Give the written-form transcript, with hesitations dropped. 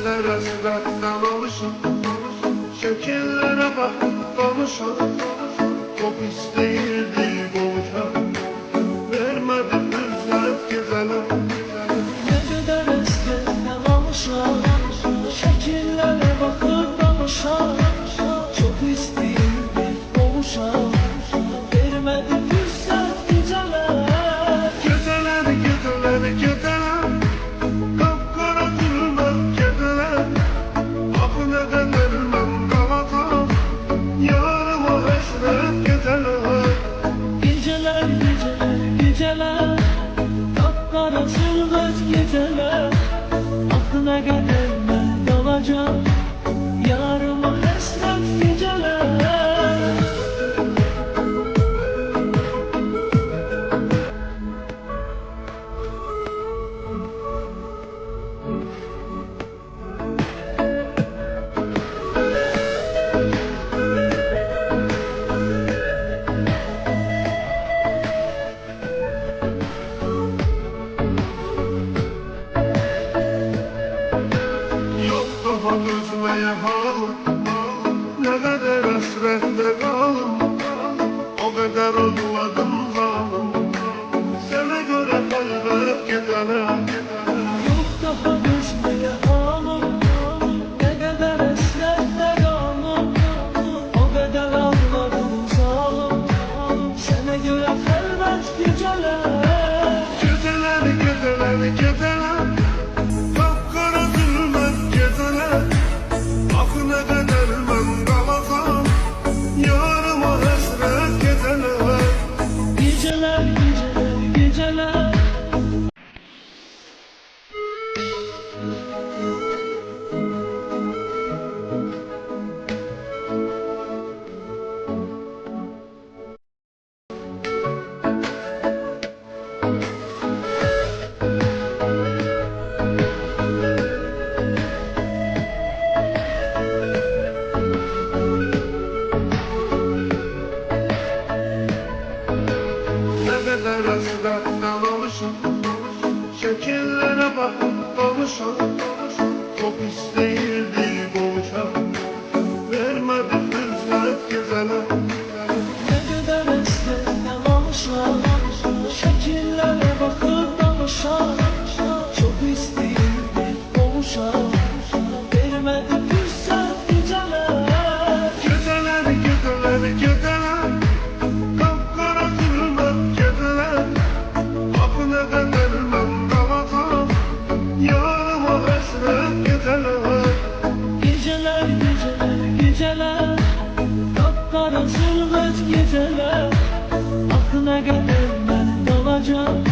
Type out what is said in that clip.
kadar hasretten oluşum, şekillere bakıp konuşum. Çok isteyirdi buluşam, vermedi üzülüp gezelim. Ne kadar hasretten oluşam, şekillere bakıp konuşam. Çok isteyirdi buluşam, vermedi güzel geceler. Geceler, geceler, geceler, kapkara zulmet geceler. Aklına dönermem kalatam, yarıma hasret geceler. Geceler, geceler, geceler, kapkara zulmet geceler. Aklına gelme kalacağım, yarıma hasret geceler. Yok daha üzmeye halim, ne kadar hasrette kalım. O kadar özledim zalim, sana göre kaybedip geceler. Yok daha düşmeye halim, ne kadar hasretle kaldım. O kadar ağladım zalim, sana göre felbet geceler. Geceler, geceler, geceler, kapkara zulmet geceler. Aklına dönermem kalasam, yarıma hasret geceler. Geceler, geceler, geceler. Ne kadar hasretten oluşum, şekillere bakıp konuşum. Çok isteyirdi buluşam, vermedi üzülüp gezeler. Ne kadar hasretten oluşam, şekillere bakıp konuşam. Çok isteyirdi buluşam, vermedi güzel geceler. Geceler, geceler, geceler, kapkara zulmet geceler. Aklına dönermem kalasam, yarıma hasret geceler. Geceler, geceler, geceler, kapkara zulmet geceler. Aklına gelmem kalacağım,